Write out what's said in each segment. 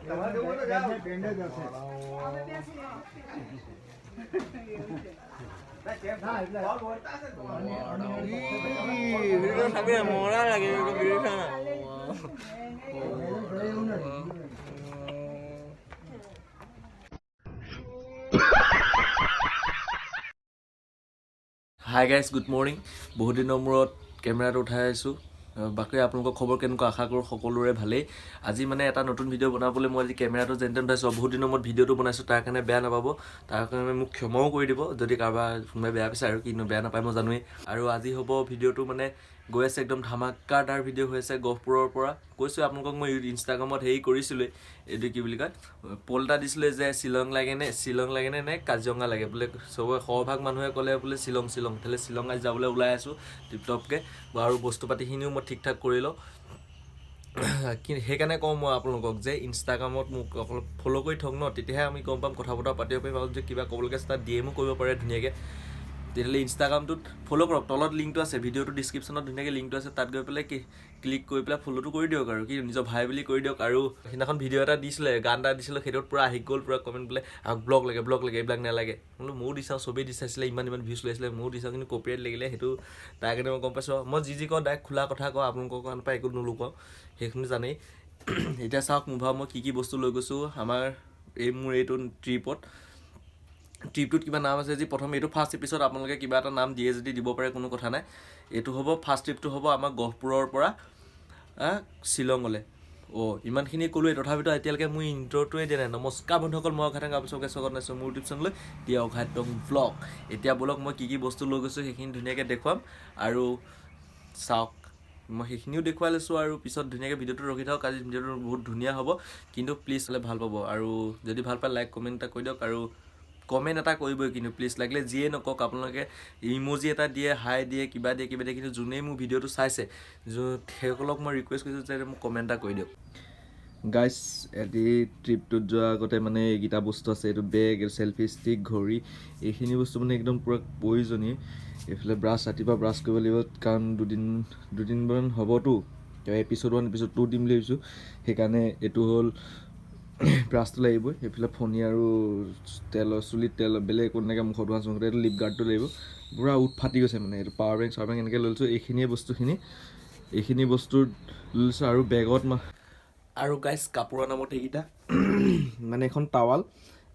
Hi guys, good morning. বহুত দিনৰ মূৰত কেমেৰাটো উঠাই আছো। বাকি আপোনালোকৰ খবৰ কেনেকুৱা আশা কৰো সকলোৰে ভালেই। আজি মানে এটা নতুন ভিডিঅ' বনাবলৈ মই আজি কেমেৰাটো যেনতেন উঠাইছো। বহুত দিনৰ মূৰত ভিডিঅ'টো বনাইছো, তাৰ কাৰণে বেয়া নাপাব। তাৰ কাৰণে মোক ক্ষমাও কৰি দিব যদি কাৰোবাৰ কোনোবাই বেয়া পাইছে, আৰু কিনো বেয়া নাপায় মই জানোৱেই। আৰু আজি হ'ব ভিডিঅ'টো মানে গৈ আছে একদম ধামাকাদাৰ ভিডিঅ' হৈ আছে গহপুৰৰ পৰা। কৈছোঁ আপোনালোকক মই ইনষ্টাগ্ৰামত হেৰি কৰিছিলোঁ, এইটো কি বুলি কয় পল এটা দিছিলে যে শ্বিলং লাগেনে নে কাজিৰঙা লাগে বোলে। চবৰে সৰহভাগ মানুহে ক'লে বোলে শ্বিলং। তাহলে শ্বিলং আজি যাবলৈ ওলাই আছোঁ টিপটপকৈ। আৰু বস্তু পাতিখিনিও মই ঠিক ঠাক কৰি লওঁ। সেইকাৰণে কওঁ মই আপোনালোকক যে ইনষ্টাগ্ৰামত মোক অলপ ফ'ল' কৰি থওক ন, তেতিয়াহে আমি গম পাম, কথা বতৰা পাতিব পাৰিম। আৰু যে কিবা ক'বলৈকে আছে তাত DMও কৰিব পাৰে ধুনীয়াকৈ। তেতিয়াহ'লে ইনষ্টাগ্ৰামটোত ফ'ল' কৰক, তলত লিংকটো আছে, ভিডিঅ'টো ডিছক্ৰিপশ্যনত ধুনীয়াকৈ লিংকটো আছে, তাত গৈ পেলাই ক্লিক কৰি পেলাই ফ'ল'টো কৰি দিয়ক। আৰু কি নিজৰ ভাই বুলি কৰি দিয়ক। আৰু সেইদিনাখন ভিডিঅ' এটা দিছিলে, গান এটা দিছিলে, সেইটোত পূৰা আহি গ'ল, পূৰা কমেণ্ট বোলে ব্লগ লাগে এইবিলাক নালাগে। বোলো ময়ো দি চাওঁ, চবেই দি চাইছিলে, ইমান ভিউজ লৈছিলে, ময়ো দি চাওঁ, কিন্তু কপিৰাইট লাগিলে। সেইটো তাৰ কাৰণে মই গম পাইছোঁ। মই যি কওঁ ডাইৰেক্ট খোলা কথা কওঁ, আপোনালোকৰ কাৰণে পৰা একো নোলুকাওঁ, সেইখিনি জানেই। এতিয়া চাওক মোৰ ভাৱ মই কি বস্তু লৈ গৈছোঁ আমাৰ মোৰ এইটো ট্ৰিপটোত কিবা নাম আছে যি প্ৰথম এইটো ফাৰ্ষ্ট এপিছড, আপোনালোকে কিবা এটা নাম দিয়ে যদি দিব পাৰে, কোনো কথা নাই। এইটো হ'ব ফাৰ্ষ্ট ট্ৰিপটো হ'ব আমাৰ গহপুৰৰ পৰা শ্বিলঙলৈ। ইমানখিনি ক'লোৱেই, তথাপিতো এতিয়ালৈকে মোৰ ইণ্ট্ৰ'টোৱে দিয়া নাই। নমস্কাৰ বন্ধুসকল, মই অঘাইটং আপোনালোকে স্বাগত জনাইছোঁ মোৰ ইউটিউব চেনেললৈ দিয়া অঘাইটং ব্লগ। এতিয়া ব'লক মই কি বস্তু লৈ গৈছোঁ সেইখিনি ধুনীয়াকৈ দেখুৱাম। আৰু চাওক মই সেইখিনিও দেখুৱাই লৈছোঁ, আৰু পিছত ধুনীয়াকৈ ভিডিঅ'টো ৰখি থাকক। আজি ভিডিঅ'টো বহুত ধুনীয়া হ'ব, কিন্তু প্লিজ হ'লে ভাল পাব। আৰু যদি ভাল পায় লাইক কমেণ্ট এটা কৰি দিয়ক, আৰু কমেণ্ট এটা কৰিবই কিন্তু প্লিজ, লাগিলে যিয়ে নকওক। আপোনালোকে ইম'জি এটা দিয়ে, হাই দিয়ে, কিবা দিয়ে, কিন্তু যোনেই মোৰ ভিডিঅ'টো চাইছে সেইসকলক মই ৰিকুৱেষ্ট কৰিছোঁ যে মোক কমেণ্ট এটা কৰি দিয়ক। গাইজ এই ট্ৰিপটোত যোৱাৰ আগতে মানে এইকেইটা বস্তু আছে, এইটো বেগ, চেলফি ষ্টিক, ঘড়ী, এইখিনি বস্তু মানে একদম পূৰা প্ৰয়োজনীয়। এইফালে ব্ৰাছ, ৰাতিপুৱা ব্ৰাছ কৰিব লাগিব, কাৰণ দুদিনমান হ'বতো, এপিছ'ড 1 এপিছ'ড 2 দিম বুলি ভাবিছোঁ। সেইকাৰণে এইটো হ'ল ব্ৰাছটো লাগিবই। এইফালে ফণি আৰু চুলিত তেল, বেলেগ একো এনেকৈ মুখত ধোৱা চোৱা, এইটো লিপ গাৰ্ডটো লাগিব। পূৰা ফাটি গৈছে মানে। এইটো পাৱাৰ বেংক এনেকৈ লৈ লৈছোঁ। এইখিনি বস্তু লৈছোঁ। আৰু বেগত আৰু গাইজ কাপোৰৰ নামত এইকেইটা মানে এখন টাৱাল,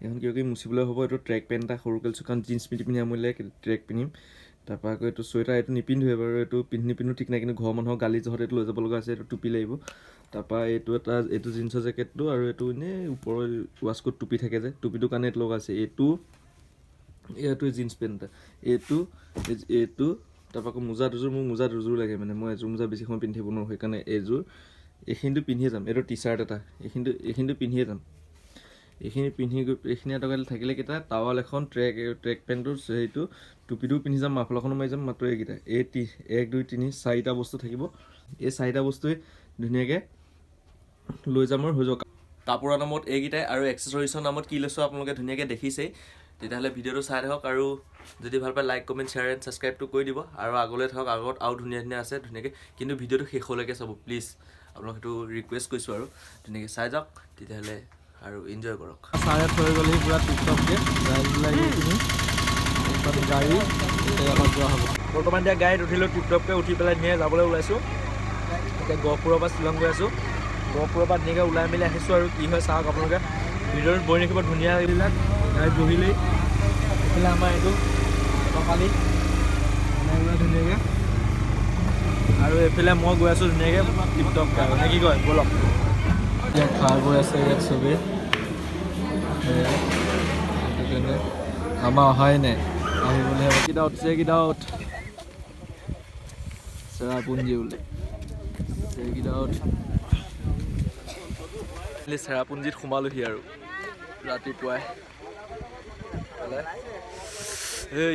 এখন কিবা কিবি মুচিবলৈ হ'ব। এইটো ট্ৰেক পেণ্ট এটা সৰুকৈ লৈছোঁ, কাৰণ জিন্স পিন্ধি আমনি লাগে, ট্ৰেক পিন্ধিম। তাৰপৰা আকৌ এইটো চুৱেটাৰ, এইটো নিপিন্ধোৱে বাৰু, এইটো নিপিন্ধো ঠিক নাই, কিন্তু ঘৰৰ মানুহক গালি জহত এইটো লৈ যাব লগা আছে। এইটো টুপি লাগিব। তাৰপৰা এইটো জিন্সৰ জেকেটটো, আৰু এইটো এনেই ওপৰৰ ৱাছকোট টুপি থাকে যে, টুপিটোৰ কাৰণে এইটো লগা আছে। এইটো জিন্স পেণ্ট এটা, এইটো তাৰপৰা আকৌ মোজা দুযোৰ, মোৰ মোজা দুযোৰ লাগে মানে, মই এযোৰ মোজা বেছি সময় পিন্ধি থাকিব নোৱাৰোঁ, সেইকাৰণে এইখিনিতো পিন্ধিয়ে যাম। এইটো টি চাৰ্ট এটা, এইখিনিতো পিন্ধিয়ে যাম। এইখিনি এটকা থাকিলে কেইটা, টাৱাল এখন, ট্ৰেক পেণ্টটো, সেইটো টুপিটোও পিন্ধি যাম, মাফলাখনো মাৰি যাম। মাত্ৰ এইকেইটা, 1 2 3 4টা বস্তু থাকিব। এই 4টা বস্তুৱে ধুনীয়াকৈ লৈ যাম আৰু হৈ যাওক। কাপোৰৰ নামত এইকেইটাই, আৰু এক্সেছৰিজৰ নামত কি লৈছোঁ আপোনালোকে ধুনীয়াকৈ দেখিছেই। তেতিয়াহ'লে ভিডিঅ'টো চাই থাকক, আৰু যদি ভাল পায় লাইক কমেণ্ট শ্বেয়াৰ এণ্ড ছাবস্ক্ৰাইবটো কৰি দিব। আৰু আগলৈ থাকক, আগত আৰু ধুনীয়া আছে ধুনীয়াকৈ, কিন্তু ভিডিঅ'টো শেষলৈকে চাব প্লিজ, আপোনালোক সেইটো ৰিকুৱেষ্ট কৰিছোঁ। আৰু ধুনীয়াকৈ চাই যাওক, তেতিয়াহ'লে আৰু এনজয় কৰক। চাৰে থৈ গ'লহি পূৰা টিপটপকৈ গাড়ী যোৱা হ'ব। বৰ্তমান এতিয়া গাড়ীত উঠিলোঁ, টিপটপকৈ উঠি পেলাই ধুনীয়াকৈ যাবলৈ ওলাইছোঁ। এতিয়া গহপুৰৰ পৰা শ্বিলং গৈ আছোঁ। গহপুৰৰ পৰা ধুনীয়াকৈ ওলাই মেলি আহিছোঁ, আৰু কি হয় চাওক আপোনালোকে। ভিডিঅ'ত বহি ৰাখিব ধুনীয়া এইবিলাক। গাড়ীত বহিলেই এইফালে আমাৰ এইটো টকালি ধুনীয়াকৈ, আৰু এইফালে মই গৈ আছোঁ ধুনীয়াকৈ টিপটপকৈ, আৰু নে কি কয় ব'লক। এতিয়া খাই বৈ আছে ইয়াত চবেই, সেইকাৰণে আমাৰ অহাই নাই, আহিবলৈ কেইটা চেৰাপুঞ্জী বোলে, চেৰাপুঞ্জীত সোমালোহি আৰু ৰাতিপুৱাই।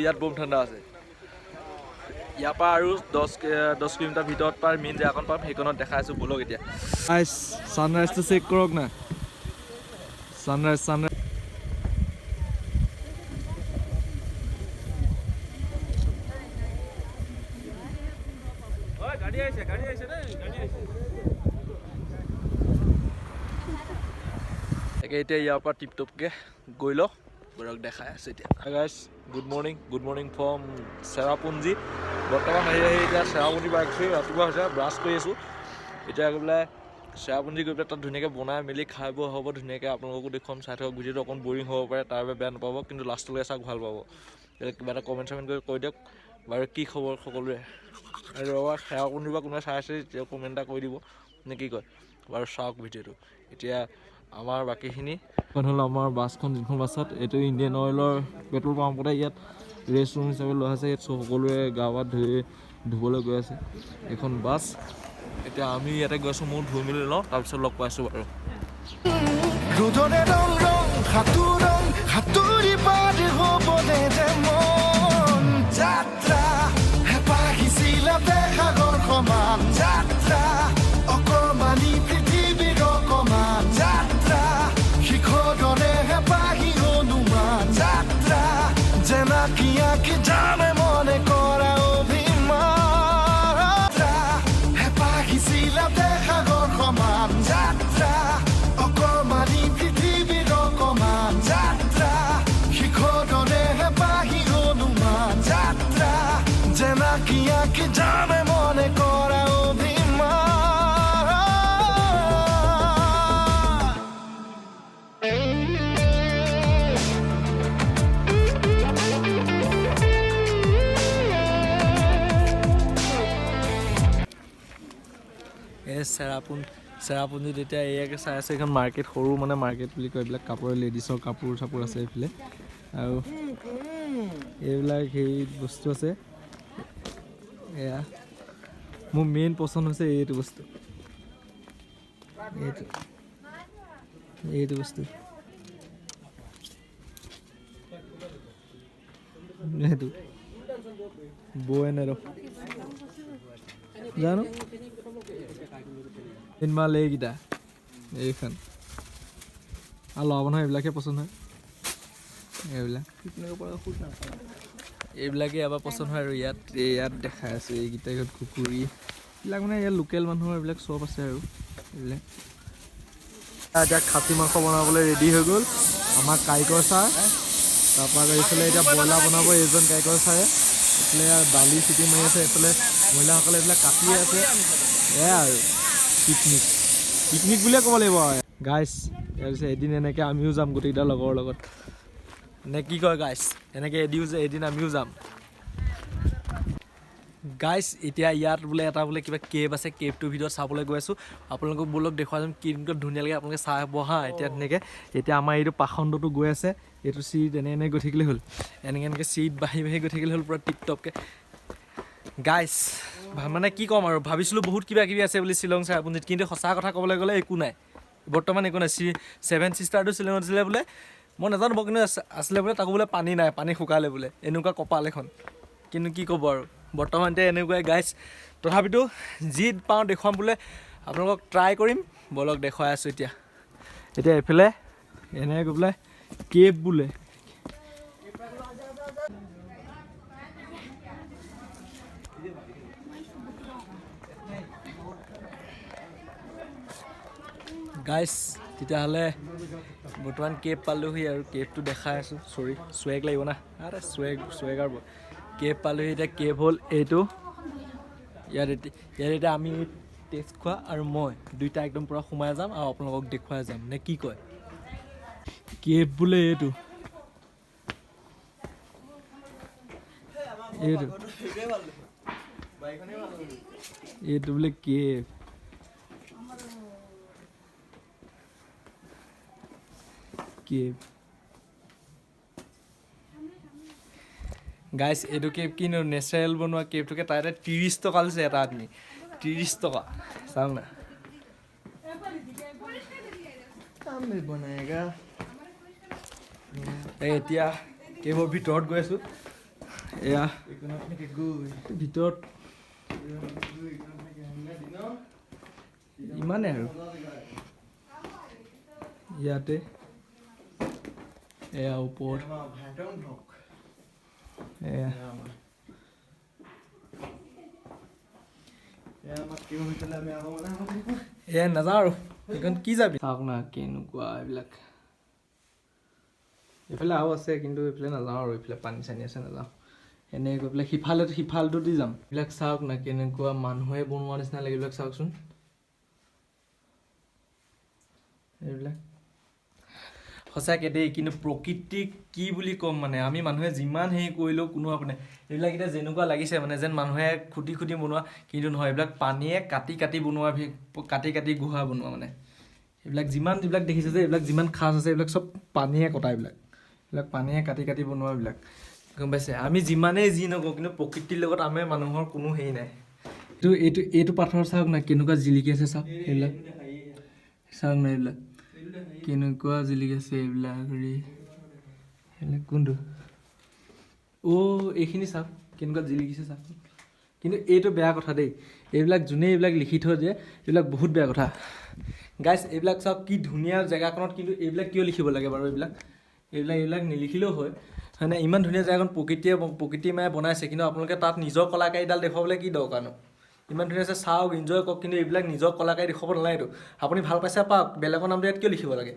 ইয়াত বম ঠাণ্ডা আছে। ইয়াৰ পৰা আৰু 10 কিলোমিটাৰ ভিতৰত পাৰ মেইন জেগাকণ পাম, সেইকণত দেখাই আছোঁ ব'লক। এতিয়া ছানৰাইজটো চেক কৰক না, ছানৰাইজ গাড়ী আহিছে দেই, গাড়ী আহিছে। তাকে এতিয়া ইয়াৰ পৰা টিপটপকৈ গৈ লওঁ বৰক দেখাই আছে এতিয়া guys good morning from Cherrapunji বৰ্তমান আহি এতিয়া চেৰাপুঞ্জী পাইছোঁ ৰাতিপুৱা হৈছে ব্ৰাছ কৰি আছোঁ এতিয়া গৈ পেলাই চেৰাপুঞ্জী গৈ পেলাই তাত ধুনীয়াকৈ বনাই মেলি খাই বৈ হ'ব ধুনীয়াকৈ আপোনালোকো দেখুৱাম চাই থাকক ভিডিঅ'টো অকণ বৰিং হ'ব পাৰে তাৰ বাবে বেয়া নাপাব কিন্তু লাষ্টলৈকে চাওক ভাল পাব কিবা এটা কমেণ্ট চমেণ্ট কৰি কৈ দিয়ক বাৰু কি খবৰ সকলোৰে আৰু চেৰাপুঞ্জীৰ পৰা কোনোবাই চাই আছে তেতিয়া কমেণ্ট এটা কৰি দিব নে কি কয় বাৰু চাওক ভিডিঅ'টো এতিয়া আমাৰ বাকীখিনি এখন হ'ল আমাৰ বাছখন যিখন বাছত এইটো ইণ্ডিয়ান অইলৰ পেট্ৰল পাম্পতে ইয়াত ৰেষ্ট ৰুম হিচাপে লোৱা আছে ইয়াত সকলোৱে গা পা ধুবলৈ গৈ আছে এইখন বাছ এতিয়া আমি ইয়াতে গৈ আছোঁ মোৰ ধুই মেলি লওঁ তাৰপিছত লগ পাইছোঁ বাৰু চেৰাপুঞ্জীত এতিয়া এয়াকে চাই আছে এইখন মাৰ্কেট সৰু মানে মাৰ্কেট বুলি কয় এইবিলাক কাপোৰ লেডিছৰ কাপোৰ চাপোৰ আছে এইফালে আৰু এইবিলাক সেই বস্তু আছে এয়া মোৰ মেইন পচন্দ হৈছে এইটো বস্তু এইটো বস্তু সেইটো বৈ নাই ৰ জানো ইনমাল এইকেইটা এইখন আৰু ল'ব নহয় এইবিলাকে পচন্দ হয় এইবিলাকে এবাৰ পচন্দ হয় আৰু ইয়াত দেখাই আছোঁ এইকেইটা কুকুৰী এইবিলাক মানে ইয়াত লোকেল মানুহৰ এইবিলাক চব আছে আৰু এইবিলাক এতিয়া খাচী মাংস বনাবলৈ ৰেডি হৈ গ'ল আমাৰ কাৰিকৰ ছাৰ তাৰপৰা এইফালে এতিয়া ব্ৰইলাৰ বনাব এইজন কাৰিকৰ ছাৰে এইফালে দালি চিটি মাৰি আছে এইফালে মহিলাসকলে এইবিলাক কাটি আছে এয়া আৰু পিকনিক বুলিয়ে ক'ব লাগিব গাইছ তাৰপিছত এদিন এনেকৈ আমিও যাম গোটেইকেইটা লগৰ লগত নে কি কয় গাইছ এনেকৈ এদিন আমিও যাম গাইছ এতিয়া ইয়াত বোলে এটা বোলে কিবা কেব আছে কেবটোৰ ভিতৰত চাবলৈ গৈ আছোঁ আপোনালোকক ব'লক দেখুৱাই যাম কেনেকৈ ধুনীয়া লাগে আপোনালোকে চাই বহা এতিয়া ধুনীয়াকৈ এতিয়া আমাৰ এইটো পাখণ্ডটো গৈ আছে এইটো চিট এনে গৈ থাকিলে হ'ল এনেকৈ চিট বাঢ়ি গৈ থাকিলে হ'ল পূৰা টিপটপকৈ গাইছ মানে কি ক'ম আৰু ভাবিছিলোঁ বহুত কিবা কিবি আছে বুলি শ্বিলং চেৰাপুঞ্জীত কিন্তু সঁচা কথা ক'বলৈ গ'লে একো নাই বৰ্তমান একো নাই 7 ছিষ্টাৰটো শ্বিলঙত আছিলে বোলে মই নাজানো বাৰু কিন্তু আছিলে বোলে তাকো বোলে পানী নাই পানী শুকালে বোলে এনেকুৱা কপাল এখন কিন্তু কি ক'ব আৰু বৰ্তমান এতিয়া এনেকুৱাই গাইছ তথাপিতো যি পাওঁ দেখুৱাম বোলে আপোনালোকক ট্ৰাই কৰিম ব'লক দেখুৱাই আছোঁ এতিয়া এইফালে এনেকৈ গৈ পেলাই কেব বোলে গাইছ তেতিয়াহ'লে বৰ্তমান কেব পালোহি আৰু কেবটো দেখাই আছোঁ চৰি চুৱেগ লাগিব না আৰে চুৱেগাৰ কেব পালোহি এতিয়া কেব হ'ল এইটো ইয়াত এতিয়া আমি টেষ্ট খোৱা আৰু মই দুইটা একদম পূৰা সোমাই যাম আৰু আপোনালোকক দেখুৱাই যাম নে কি কয় কেব বোলে এইটো বোলে কেব গাইছ এইটো কেব কিনো নেচাৰেল বনোৱা কেবটোকে তাতে 30 টকা লৈছে এটা আদমি 30 টকা চাওক না এতিয়া কেবৰ ভিতৰত গৈ আছোঁ এয়া ভিতৰত ইমানে আৰু ইয়াতে এয়া ওপৰত এয়া এয়া নাযাওঁ আৰু এইখন কি যাবি চাওক না কেনেকুৱা এইবিলাক এইফালে আৰু আছে কিন্তু এইফালে নাযাওঁ আৰু এইফালে পানী চানী আছে নাযাওঁ এনে গৈ পেলাই সিফালটো দি যাম এইবিলাক চাওক না কেনেকুৱা মানুহে বনোৱা নিচিনা লাগে এইবিলাক চাওকচোন এইবিলাক সঁচাকৈ দেই কিন্তু প্ৰকৃতি কি বুলি ক'ম মানে আমি মানুহে যিমান হেৰি কৰিলেও কোনো আপোনাৰ এইবিলাক এতিয়া যেনেকুৱা লাগিছে মানে যেন মানুহে খুটি খুটি বনোৱা কিন্তু নহয় এইবিলাক পানীয়ে কাটি কাটি বনোৱা কাটি গুহা বনোৱা মানে এইবিলাক যিবিলাক দেখিছে যে এইবিলাক যিমান খাজ আছে এইবিলাক চব পানীয়ে কটা এইবিলাক পানীয়ে কাটি বনোৱা এইবিলাক গম পাইছে আমি যিমানেই যি নকওঁ কিন্তু প্ৰকৃতিৰ লগত আমাৰ মানুহৰ কোনো হেৰি নাই এইটো পাথৰ চাওক না কেনেকুৱা জিলিকি আছে চাওক এইবিলাক চাওক না এইবিলাক কেনেকুৱা জিলিকি আছে এইবিলাক কোনটো এইখিনি চাওক কেনেকুৱা জিলিকিছে চাওক কিন্তু এইটো বেয়া কথা দেই এইবিলাক যোনে এইবিলাক লিখি থৈ দিয়ে এইবিলাক বহুত বেয়া কথা গাইছ এইবিলাক চাওক কি ধুনীয়া জেগাখনত কিন্তু এইবিলাক কিয় লিখিব লাগে বাৰু এইবিলাক নিলিখিলেও হয় মানে ইমান ধুনীয়া জেগাখন প্ৰকৃতিয়ে মানে বনাইছে কিন্তু আপোনালোকে তাত নিজৰ কলাকাৰীডাল দেখুৱাবলৈ কি দৰকাৰনো ইমান ধুনীয়া আছে চাওক এনজয় কৰক কিন্তু এইবিলাক নিজৰ কলাকাৰী দেখুৱাব নালাগেতো আপুনি ভাল পাইছে পাওক বেলেগৰ নামটো ইয়াত কিয় লিখিব লাগে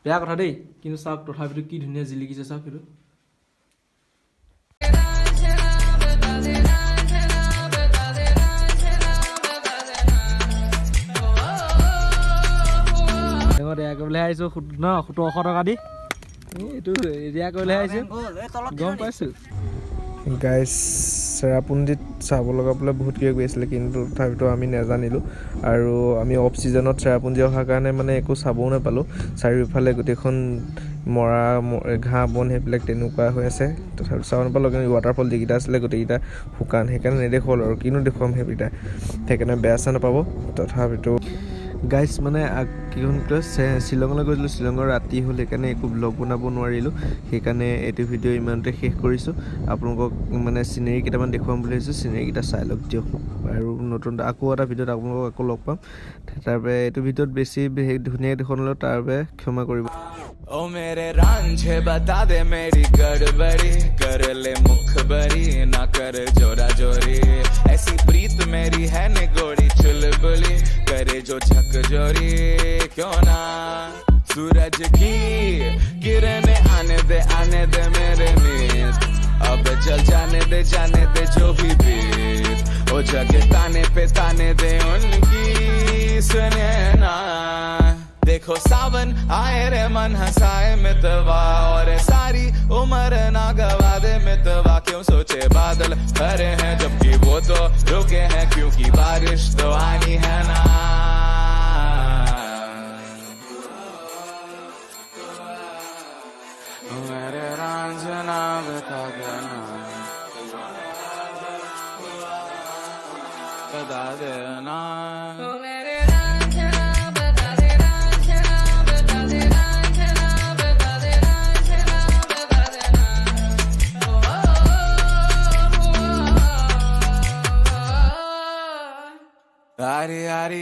বেয়া কথা দেই কিন্তু চাওক তথাপিতো কি ধুনীয়া জিলিকিছে চাওক সেইটো এয়া কৰিবলৈ আহিছোঁ 1700 টকা দি এইটো এয়া কৰিবলৈ আহিছোঁ গম পাইছোঁ গাইছ চেৰাপুঞ্জীত চাব লগা বোলে বহুত কিবা কিবি আছিলে কিন্তু তথাপিতো আমি নাজানিলোঁ আৰু আমি অফ ছিজনত চেৰাপুঞ্জী অহাৰ কাৰণে মানে একো চাবও নাপালোঁ চাৰিওফালে গোটেইখন মৰা ঘাঁহ বন সেইবিলাক তেনেকুৱা হৈ আছে তথাপিতো চাব নাপালোঁ কিন্তু ৱাটাৰফল যিকেইটা আছিলে গোটেইকেইটা শুকান সেইকাৰণে নেদেখুৱাল আৰু কিনো দেখুৱাম সেইকাৰণে বেয়া চেয়া নাপাব তথাপিতো গাইছ মানে কিখন শ্বিলঙলৈ গৈছিলোঁ শ্বিলঙৰ ৰাতি হ'ল সেইকাৰণে একো ব্লগ বনাব নোৱাৰিলোঁ সেইকাৰণে এইটো ভিডিঅ' ইমানতে শেষ কৰিছোঁ আপোনালোকক মানে চিনেৰি কেইটামান দেখুৱাম বুলি ভাবিছোঁ চিনেৰিকেইটা চাই লওক দিয়ক আৰু নতুন আকৌ এটা ভিডিঅ'ত আপোনালোকক আকৌ লগ পাম তাৰবাবে এইটো ভিডিঅ'ত বেছি ধুনীয়াকৈ দেখুৱালেও তাৰবাবে ক্ষমা কৰিব ओ मेरे रांझे बता दे मेरी गड़बड़ी कर ले मुखबरी ना कर जोरा जोरी ऐसी प्रीत मेरी है निगोड़ी चुलबुली करे जो झकझोरी क्यों ना सूरज की किरणें आने दे मेरे मीत अब चल जाने दे जो भी बीत ओ जगे ताने पे ताने दे उनकी सुने ना देखो सावन आए रे मन हंसाए मितवा और सारी उम्र ना गवा दे मितवा क्यों सोचे बादल भरे हैं जबकि वो तो रुके हैं क्योंकि बारिश तो आनी है ना मेरे रांझना बता देना बता देना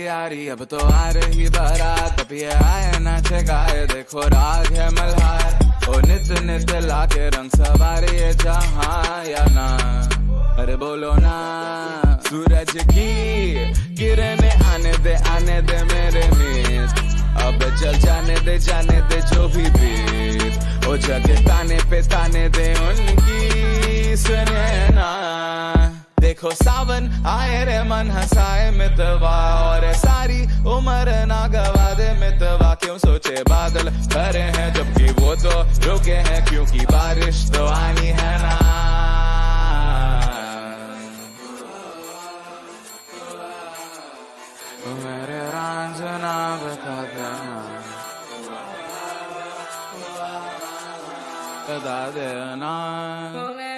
यारी अब तो आ रही बारात अब ये आए ना ठेकाए देखो राग है मल्हार ओ नित लाके रंग सवारे ये जहां या ना अरे बोलो ना सूरज की किरणें आने दे मेरे मीत अब चल जाने दे जो भी बीत ओ जगे ताने पे ताने दे उनकी सुने ना देखो सावन आए रे मन हंसाए मितवा और सारी उम्र ना गवा दे मितवा क्यों सोचे बादल भरे हैं जबकि वो तो रुके हैं क्योंकि बारिश तो आनी है ना मेरे रांझना बता देना